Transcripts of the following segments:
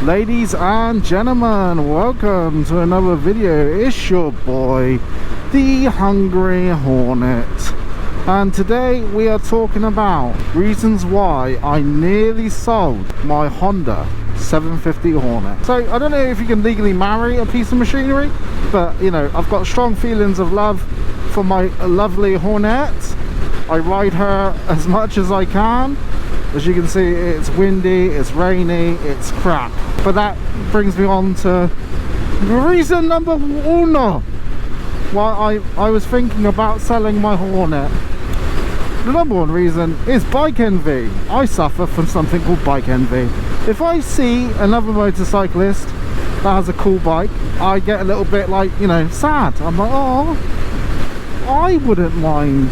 Ladies and gentlemen, welcome to another video. It's your boy, the Hungry Hornet, and today we are talking about reasons why I nearly sold my Honda 750 Hornet. So I don't know if you can legally marry a piece of machinery, but you know, I've got strong feelings of love for my lovely Hornet. I ride her as much as I can. As you can see, it's windy, it's rainy, it's crap. But that brings me on to reason number uno why I was thinking about selling my Hornet. The number one reason is bike envy. I suffer from something called bike envy. If I see another motorcyclist that has a cool bike, I get a little bit like, you know, sad. I'm like, oh, I wouldn't mind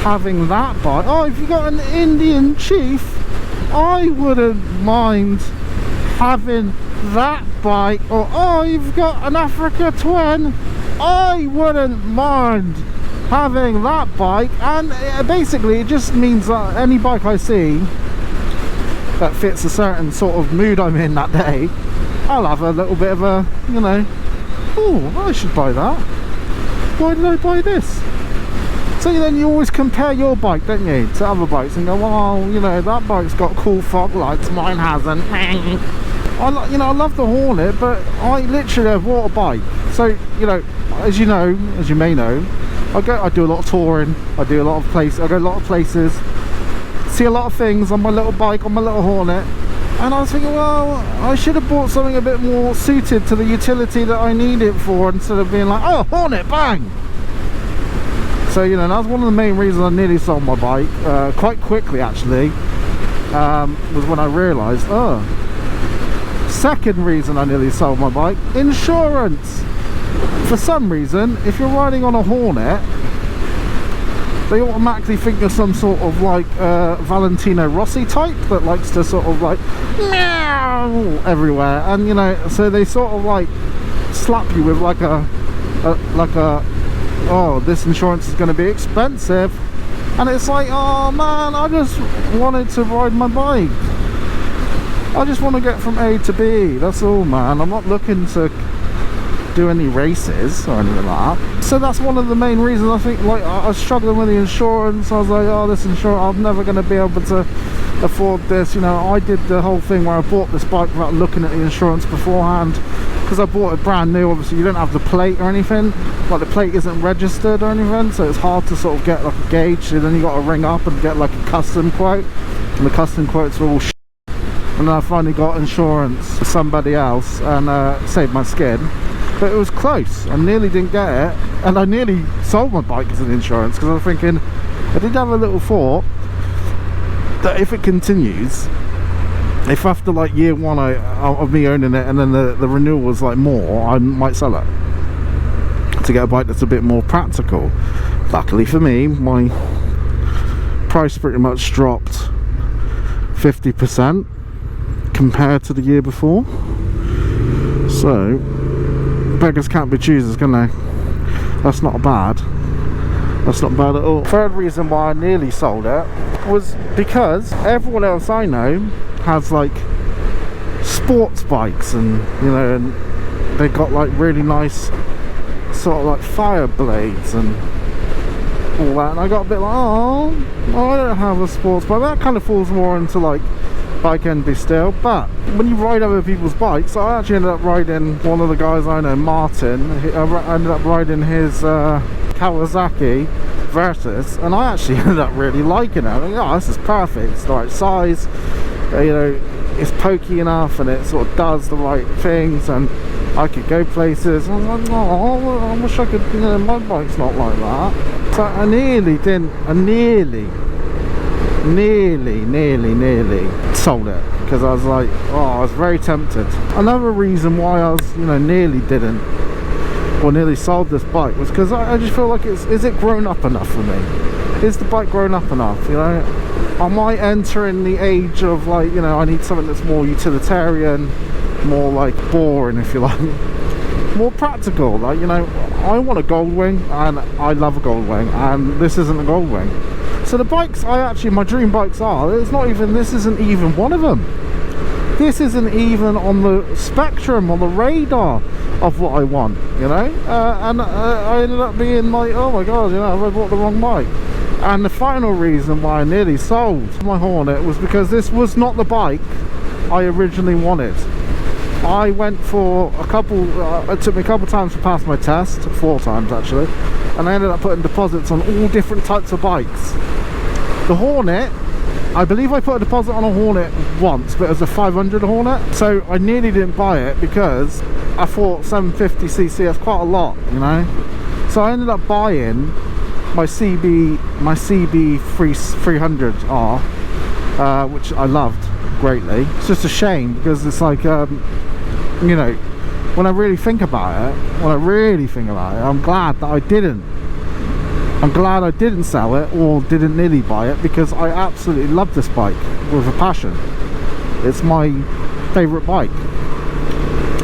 having that bike. Oh, if you got an Indian Chief, I wouldn't mind having that bike. Or oh, you've got an Africa Twin, I wouldn't mind having that bike. And basically it just means that any bike I see that fits a certain sort of mood I'm in that day, I'll have a little bit of a, you know, oh, I should buy that. Why did I buy this? So then you always compare your bike, don't you, to other bikes and go, well, you know, that bike's got cool fog lights, mine hasn't. I love the Hornet, but I literally have bought a bike. So, you know, as you may know, I do a lot of touring, I go a lot of places, see a lot of things on my little bike, on my little Hornet. And I was thinking, well, I should have bought something a bit more suited to the utility that I need it for, instead of being like, oh, Hornet, bang! So, you know, that's one of the main reasons I nearly sold my bike, quite quickly actually, was when I realised, oh. Second reason I nearly sold my bike, insurance. For some reason, if you're riding on a Hornet, they automatically think you're some sort of like Valentino Rossi type that likes to sort of like meow everywhere, and you know, so they sort of like slap you with like a oh, this insurance is going to be expensive. And it's like, oh man, I just wanted to ride my bike, I just want to get from A to B, that's all, man. I'm not looking to do any races or anything like that. So that's one of the main reasons. I think, like, I was struggling with the insurance. I was like, oh, this insurance, I'm never going to be able to afford this. You know, I did the whole thing where I bought this bike without looking at the insurance beforehand, because I bought it brand new. Obviously you don't have the plate or anything, like the plate isn't registered or anything, so it's hard to sort of get like a gauge. So then you got to ring up and get like a custom quote, and the custom quotes are all shit. And then I finally got insurance for somebody else and saved my skin. But it was close, I nearly didn't get it, and I nearly sold my bike as an insurance, because I was thinking, I did have a little thought that if it continues, if after like year one of me owning it and then the renewal was like more, I might sell it to get a bike that's a bit more practical. Luckily for me, my price pretty much dropped 50% compared to the year before. So beggars can't be choosers, can they? That's not bad. That's not bad at all. Third reason why I nearly sold it was because everyone else I know has like sports bikes, and you know, and they got like really nice sort of like fire blades and all that, and I got a bit like, oh, I don't have a sports bike. That kind of falls more into like bike envy still. But when you ride other people's bikes, I actually ended up riding one of the guys I know, Martin. I ended up riding his Kawasaki Versus, and I actually ended up really liking it. I mean, oh, this is perfect, it's the right size, you know, it's pokey enough, and it sort of does the right things, and I could go places. And I was like, oh, I wish I could, you know, my bike's not like that. So I nearly sold it, because I was like, oh, I was very tempted. Another reason why I was, you know, nearly sold this bike was because I just feel like is it grown up enough for me? Is the bike grown up enough? You know, am I entering the age of like, you know, I need something that's more utilitarian, more like boring, if you like, more practical. Like, you know, I want a Goldwing, and I love a Goldwing, and this isn't a Goldwing. So the bikes my dream bikes are, this isn't even one of them. this isn't even on the spectrum, on the radar of what I want, you know. And I ended up being like, oh my god, you know, I bought the wrong bike. And the final reason why I nearly sold my Hornet was because this was not the bike I originally wanted. I went for a couple, it took me a couple times to pass my test, 4 times actually, and I ended up putting deposits on all different types of bikes. The Hornet, I believe I put a deposit on a Hornet once, but it was a 500 Hornet, so I nearly didn't buy it because I thought 750cc, that's quite a lot, you know. So I ended up buying my CB300R, which I loved greatly. It's just a shame because it's like, you know, when I really think about it, I'm glad that I didn't. I'm glad I didn't sell it or didn't nearly buy it, because I absolutely love this bike with a passion. It's my favourite bike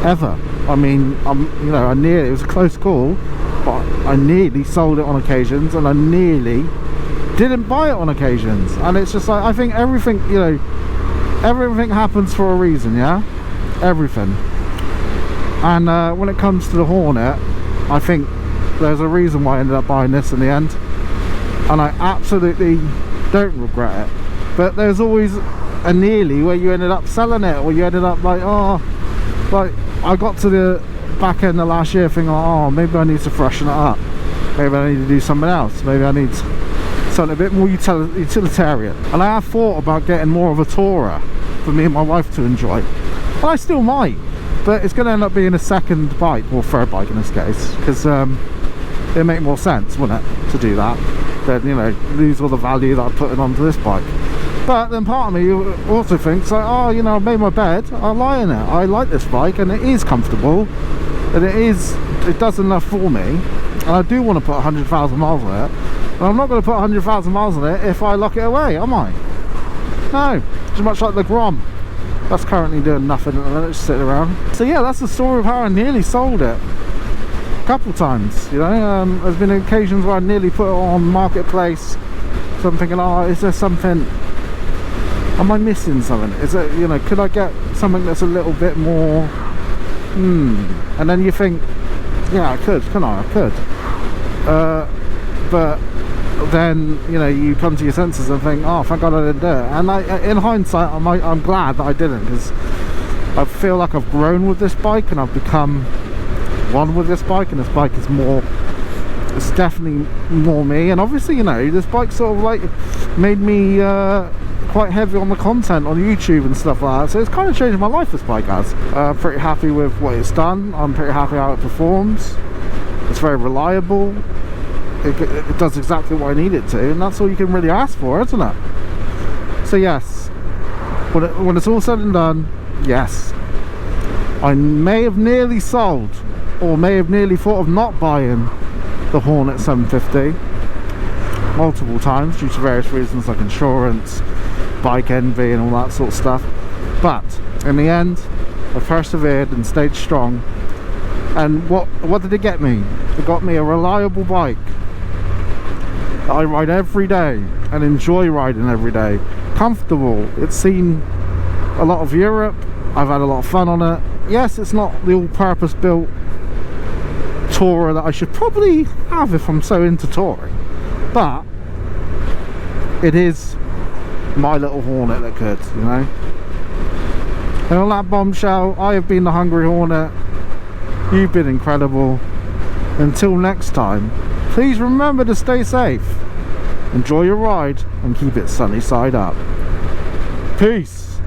ever. I mean, you know, it was a close call, but I nearly sold it on occasions, and I nearly didn't buy it on occasions. And it's just like, I think everything, you know, everything happens for a reason, yeah? Everything. And when it comes to the Hornet, I think there's a reason why I ended up buying this in the end, and I absolutely don't regret it. But there's always a nearly where you ended up selling it, or you ended up like, oh, like I got to the back end of last year thinking, oh, maybe I need to freshen it up, maybe I need to do something else, maybe I need something a bit more utilitarian. And I have thought about getting more of a tourer for me and my wife to enjoy, and I still might, but it's going to end up being a second bike, or third bike in this case, because it'd make more sense, wouldn't it, to do that, than, you know, lose all the value that I'm putting onto this bike. But then part of me also thinks like, oh, you know, I made my bed, I'll lie in it. I like this bike, and it is comfortable, and it does enough for me, and I do want to put 100,000 miles on it. And I'm not going to put 100,000 miles on it if I lock it away, am I? No, it's much like the Grom. That's currently doing nothing at the minute, just sitting around. So yeah, that's the story of how I nearly sold it. A couple times, you know. There's been occasions where I nearly put it on Marketplace, so I'm thinking, oh, is there something, am I missing something? Is it, you know, could I get something that's a little bit more, and then you think, yeah, I could, couldn't I? I could. But then, you know, you come to your senses and think, oh, thank God I didn't do it. And in hindsight, I'm glad that I didn't, because I feel like I've grown with this bike, and I've become one with this bike, and this bike is more, it's definitely more me. And obviously, you know, this bike sort of like made me quite heavy on the content on YouTube and stuff like that, so it's kind of changed my life, this bike has. I'm pretty happy with what it's done. I'm pretty happy how it performs. It's very reliable. It does exactly what I need it to, and that's all you can really ask for, isn't it? So yes, when it's all said and done, yes, I may have nearly sold, or may have nearly thought of not buying the Hornet 750 multiple times due to various reasons like insurance, bike envy and all that sort of stuff. But in the end, I persevered and stayed strong. And what did it get me? It got me a reliable bike that I ride every day and enjoy riding every day. Comfortable. It's seen a lot of Europe. I've had a lot of fun on it. Yes, it's not the all-purpose built tourer that I should probably have if I'm so into touring, but it is my little Hornet that could, you know. And on that bombshell, I have been the Hungry Hornet. You've been incredible. Until next time, please remember to stay safe, enjoy your ride, and keep it sunny side up. Peace.